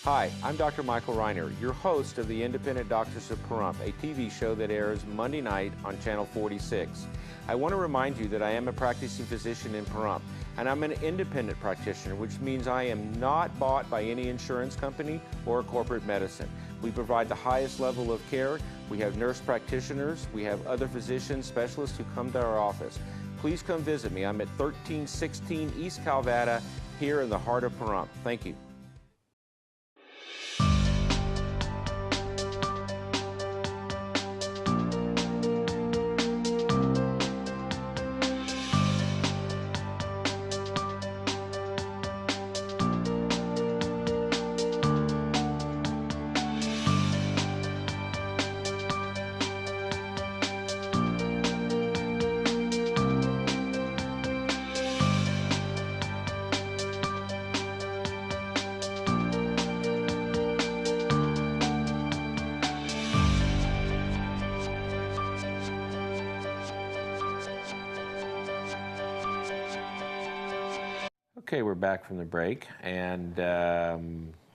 Hi, I'm Dr. Michael Reiner, your host of the Independent Doctors of Pahrump, a TV show that airs Monday night on Channel 46. I want to remind you that I am a practicing physician in Pahrump, and I'm an independent practitioner, which means I am not bought by any insurance company or corporate medicine. We provide the highest level of care. We have nurse practitioners. We have other physicians, specialists who come to our office. Please come visit me. I'm at 1316 East Calvada here in the heart of Pahrump. Thank you. Okay, we're back from the break, and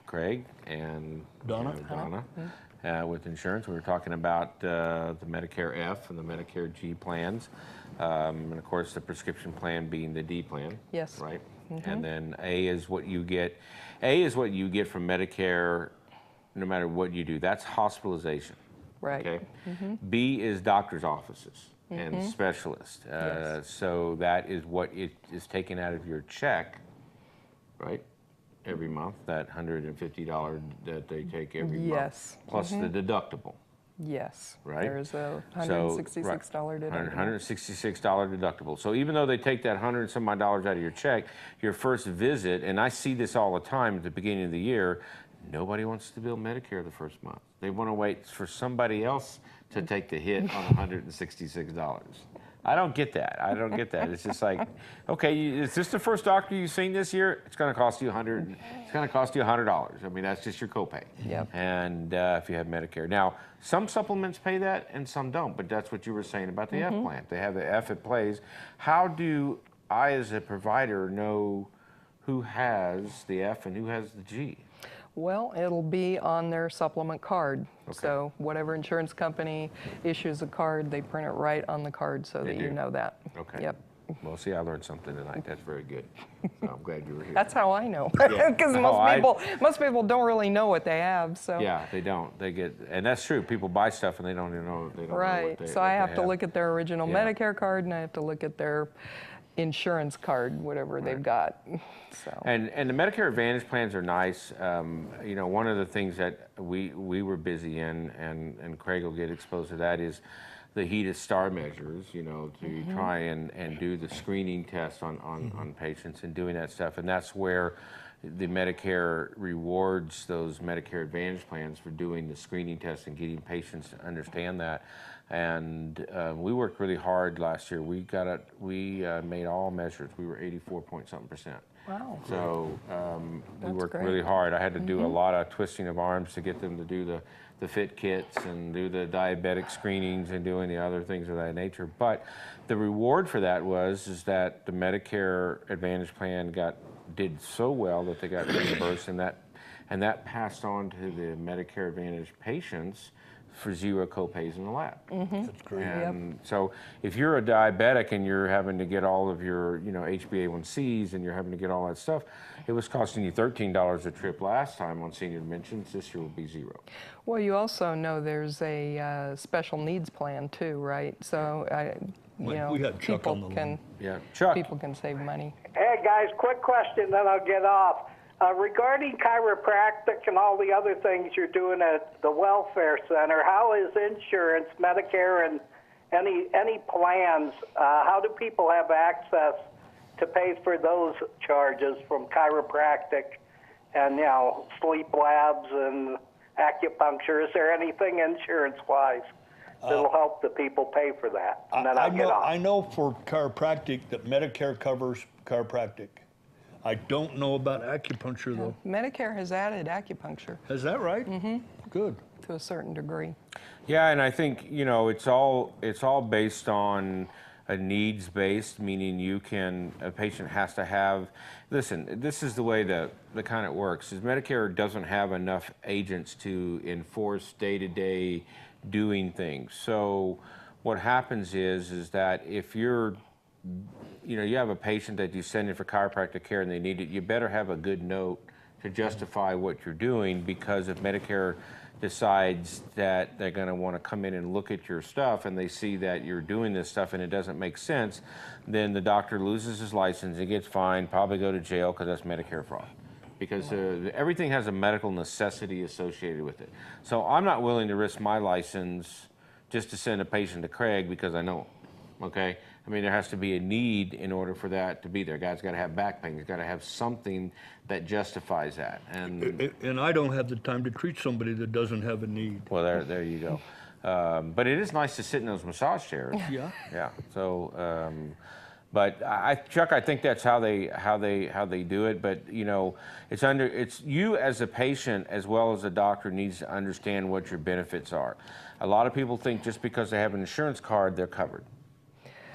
Creig and Donna, with insurance. We were talking about the Medicare F and the Medicare G plans, and of course the prescription plan being the D plan. Yes. Right. And then A is what you get. A is what you get from Medicare, no matter what you do. That's hospitalization. Right. Okay. B is doctor's offices and specialists. Yes. So that is what it is taken out of your check, right? Every month, that $150 that they take every month, plus the deductible. Yes. Right? There's a $166 deductible. $166 deductible. So even though they take that $100 and some odd dollars out of your check, your first visit, and I see this all the time at the beginning of the year, nobody wants to bill Medicare the first month. They want to wait for somebody else to take the hit on $166. I don't get that. I don't get that. It's just like, okay, is this the first doctor you've seen this year? It's going to cost you $100. It's going to cost you $100. I mean, that's just your copay. Yep. And if you have Medicare, now some supplements pay that and some don't. But that's what you were saying about the F plan. They have the F it plays. How do I, as a provider, know who has the F and who has the G? Well, it'll be on their supplement card. Okay. So whatever insurance company issues a card, they print it right on the card so that you know that. Okay. Yep. Well, see, I learned something tonight. That's very good. So I'm glad you were here. That's how I know, Yeah. because most people don't really know what they have. So Yeah, they don't. They get, and that's true. People buy stuff and they don't even know. They don't know what they, so I have to look at their original Yeah. Medicare card, and I have to look at their insurance card, whatever they've got. So. And the Medicare Advantage plans are nice. You know, one of the things that we were busy in, and Creig will get exposed to that, is the HEDIS star measures, you know, to try and do the screening test on patients and doing that stuff. And that's where the Medicare rewards those Medicare Advantage plans for doing the screening test and getting patients to understand that. And we worked really hard last year. We got it. We made all measures. We were 84-point-something%. Wow. So we worked great. really hard. I had to do a lot of twisting of arms to get them to do the fit kits and do the diabetic screenings and doing the other things of that nature. But the reward for that is that the Medicare Advantage plan did so well that they got reimbursed, and that passed on to the Medicare Advantage patients for zero copays in the lab. That's great. And so if you're a diabetic and you're having to get all of your, you know, HbA1cs and you're having to get all that stuff, it was costing you $13 a trip last time on senior dimensions. This year will be zero. Well, you also know there's a special needs plan too, right? So, you know, We had Chuck on the line. Yeah, Chuck. People can save money. Hey guys, quick question, then I'll get off. Regarding chiropractic and all the other things you're doing at the welfare center, how is insurance, Medicare, and any plans? How do people have access to pay for those charges from chiropractic and, you know, sleep labs and acupuncture? Is there anything insurance-wise that'll help the people pay for that? And then I'll get off. I know for chiropractic that Medicare covers chiropractic. I don't know about acupuncture though. Medicare has added acupuncture Is that right? Good. to a certain degree. Yeah, and I think, you know, it's all based on a needs-based, meaning a patient has to have, listen, this is the way the kind of works, is Medicare doesn't have enough agents to enforce day-to-day doing things. So what happens is that if you have a patient that you send in for chiropractic care and they need it, you better have a good note to justify what you're doing, because if Medicare decides that they're going to want to come in and look at your stuff and they see that you're doing this stuff and it doesn't make sense, then the doctor loses his license, he gets fined, probably go to jail, because that's Medicare fraud. Because everything has a medical necessity associated with it. So I'm not willing to risk my license just to send a patient to Creig because I know him, okay? I mean, there has to be a need in order for that to be there. Guy's got to have back pain. He's got to have something that justifies that. And I don't have the time to treat somebody that doesn't have a need. Well, there you go. But it is nice to sit in those massage chairs. Yeah. Yeah. So, but Chuck, I think that's how they do it. But it's you as a patient as well as a doctor needs to understand what your benefits are. A lot of people think just because they have an insurance card, they're covered.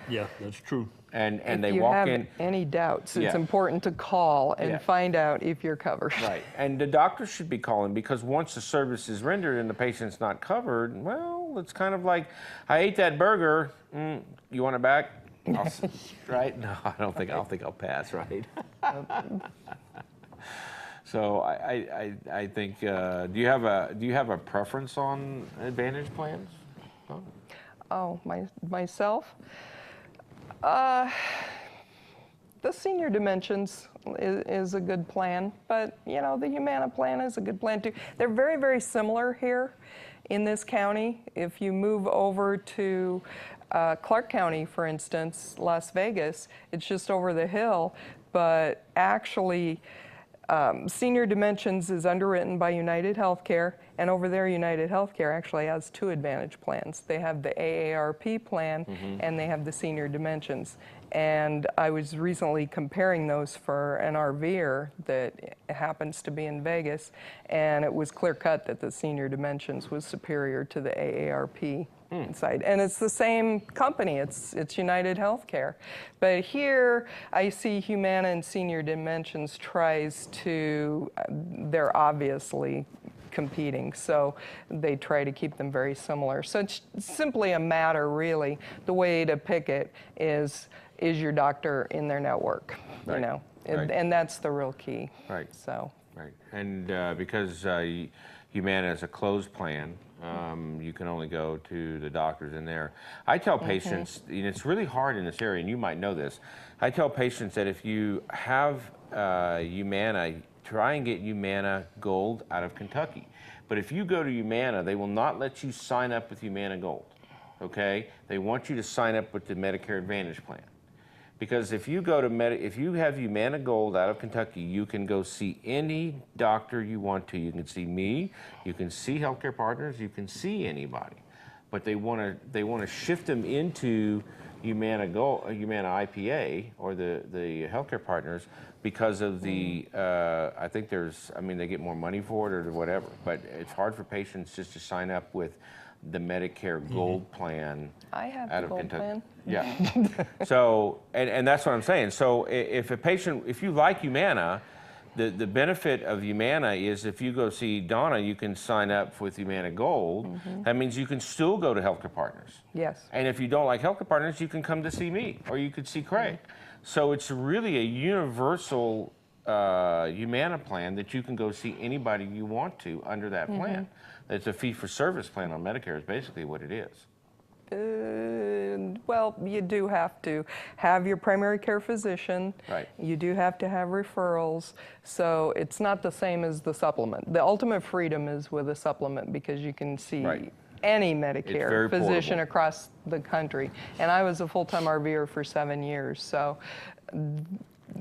Yeah, that's true. And If they you walk have in. any doubts, Yeah. it's important to call and Yeah. find out if you're covered. Right, and the doctor should be calling, because once the service is rendered and the patient's not covered, well, it's kind of like, I ate that burger, you want it back? Right? No, I don't think I'll pass, right? So I think, do you have a preference on Advantage plans? Oh. Oh, myself? The Senior Dimensions is a good plan, but the Humana plan is a good plan too. They're very, very similar here in this county. If you move over to Clark County, for instance, Las Vegas, it's just over the hill, but actually Senior Dimensions is underwritten by United Healthcare, and over there United Healthcare actually has two Advantage plans. They have the AARP plan and they have the Senior Dimensions. And I was recently comparing those for an RVer that happens to be in Vegas, and it was clear cut that the Senior Dimensions was superior to the AARP side. And it's the same company, it's United Healthcare. But here I see Humana and Senior Dimensions tries to, they're obviously competing, so they try to keep them very similar. So it's simply a matter, really, the way to pick it is your doctor in their network, Right. Right. And that's the real key. Right. So. Right, and because Humana is a closed plan, you can only go to the doctors in there. I tell patients, it's really hard in this area, and you might know this. I tell patients that if you have Humana, try and get Humana Gold out of Kentucky. But if you go to Humana, they will not let you sign up with Humana Gold, okay? They want you to sign up with the Medicare Advantage plan. Because if you go to if you have Humana Gold out of Kentucky, you can go see any doctor you want to. You can see me, you can see Healthcare Partners, you can see anybody. But they want to shift them into Humana Gold, Humana IPA, or the Healthcare Partners, because of the I think they get more money for it or whatever. But it's hard for patients just to sign up with the Medicare Gold plan. I have out the of Gold Kentucky. plan. Yeah. So, and that's what I'm saying. So if you like Humana, the benefit of Humana is if you go see Donna, you can sign up with Humana Gold. That means you can still go to Healthcare Partners. Yes. And if you don't like Healthcare Partners, you can come to see me, or you could see Creig. So it's really a universal Humana plan that you can go see anybody you want to under that plan. It's a fee-for-service plan on Medicare is basically what it is. Well, you do have to have your primary care physician. Right. You do have to have referrals. So it's not the same as the supplement. The ultimate freedom is with a supplement because you can see Right. any very Medicare physician portable. across the country. And I was a full-time RVer for 7 years. So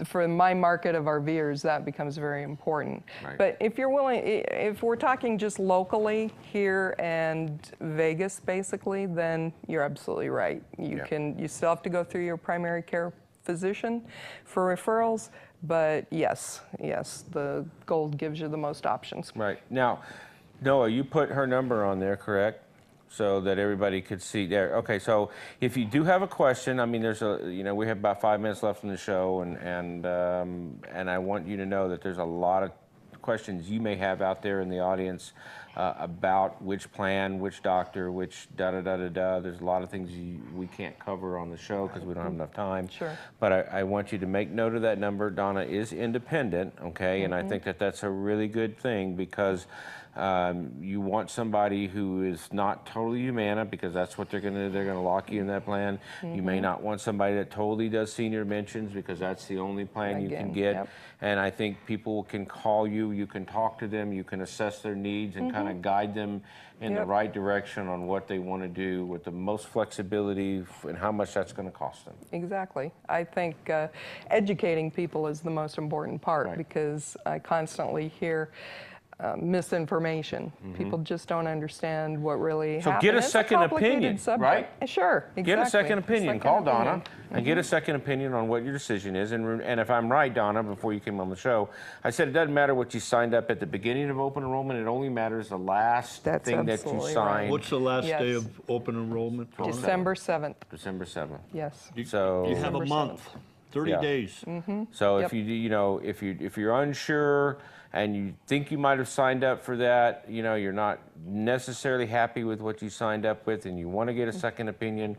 for my market of RVers, that becomes very important. Right. But if you're willing, if we're talking just locally here and Vegas, basically, then you're absolutely right. You still have to go through your primary care physician for referrals, but yes, the Gold gives you the most options. Right. Now, Noah, you put her number on there, correct? so that everybody could see there. Okay, so if you do have a question, I mean, there's we have about 5 minutes left in the show, and I want you to know that there's a lot of questions you may have out there in the audience about which plan, which doctor, which da-da-da-da-da. There's a lot of things we can't cover on the show because we don't have enough time. Sure. But I want you to make note of that number. Donna is independent, okay? And I think that that's a really good thing because you want somebody who is not totally Humana because that's what they're gonna lock you in that plan. You may not want somebody that totally does senior dimensions because that's the only plan you can get. Yep. And I think people can call you, you can talk to them, you can assess their needs and kind of guide them in the Yep. right direction on what they want to do with the most flexibility and how much that's going to cost them. Exactly. I think educating people is the most important part Right. because I constantly hear misinformation. People just don't understand what really So happened. get a It's second complicated opinion, subject. Sure, exactly. Get a second opinion. Call Donna opinion. and get a second opinion on what your decision is. And if I'm right, Donna, before you came on the show, I said it doesn't matter what you signed up at the beginning of open enrollment. It only matters the last That's thing that you absolutely signed. right. What's the last Yes. day of open enrollment? Donna? December 7th, December 7th. yes. So You have a December month, 30 Yeah. days. So Yep. if you're unsure and you think you might have signed up for that, you're not necessarily happy with what you signed up with, and you want to get a second opinion,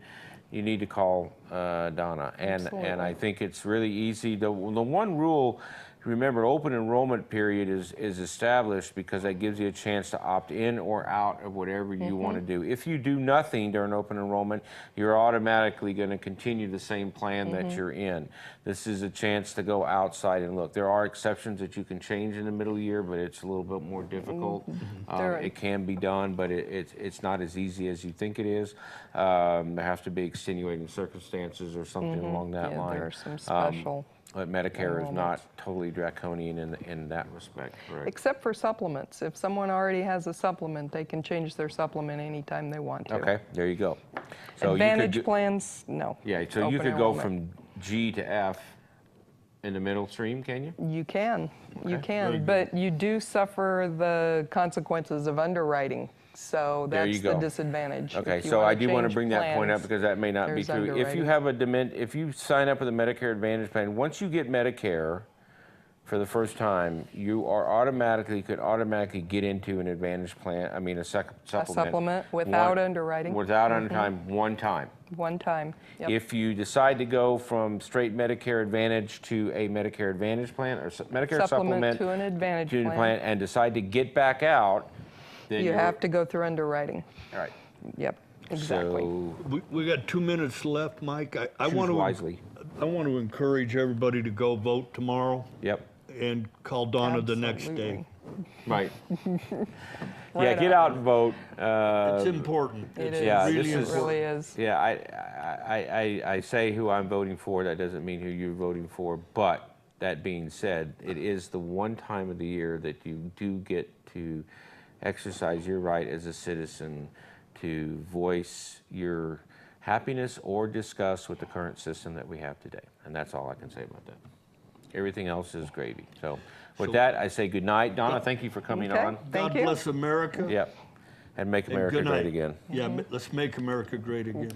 you need to call Donna. And I think it's really easy. The one rule. Remember, open enrollment period is established because that gives you a chance to opt in or out of whatever you want to do. If you do nothing during open enrollment, you're automatically going to continue the same plan that you're in. This is a chance to go outside and look. There are exceptions that you can change in the middle year, but it's a little bit more difficult. It can be done, but it's not as easy as you think it is. There have to be extenuating circumstances or something along that Yeah, line. there are some special. But Medicare is not totally draconian in that respect, correct? Except for supplements. If someone already has a supplement, they can change their supplement anytime they want to. Okay, there you go. So Advantage plans, no. Yeah, so you Open could go enrollment. from G to F in the middle stream, can you? You can, you Okay. can, but you do suffer the consequences of underwriting. So There you that's the go. disadvantage. Okay, If you so wanna I do want to change bring that point up plans, because that may not be there's true. If you underwriting. have if you sign up with a Medicare Advantage plan, once you get Medicare for the first time, you could automatically get into an Advantage plan. I mean, a supplement. A supplement without underwriting. Without underwriting, one time. One time. Yep. If you decide to go from straight Medicare Advantage to a Medicare Advantage plan or Medicare supplement to an Advantage to the plan. and decide to get back out, then You you're- have to go through underwriting. All right. Yep, exactly. So We got 2 minutes left, Mike. I choose want to wisely. I want to encourage everybody to go vote tomorrow Yep. and call Donna the next day. Absolutely. Right. Yeah, Right get on. out and vote. It's important. It It's is. yeah, really this is- It important. really is. Yeah, I say who I'm voting for. That doesn't mean who you're voting for. But that being said, it is the one time of the year that you do get to exercise your right as a citizen to voice your happiness or disgust with the current system that we have today. And that's all I can say about that. Everything else is gravy. So with that, I say good night. Donna, thank you for coming Okay. on. Thank God you. bless America. Yep. And make and America good great night. again. Yeah, let's make America great again.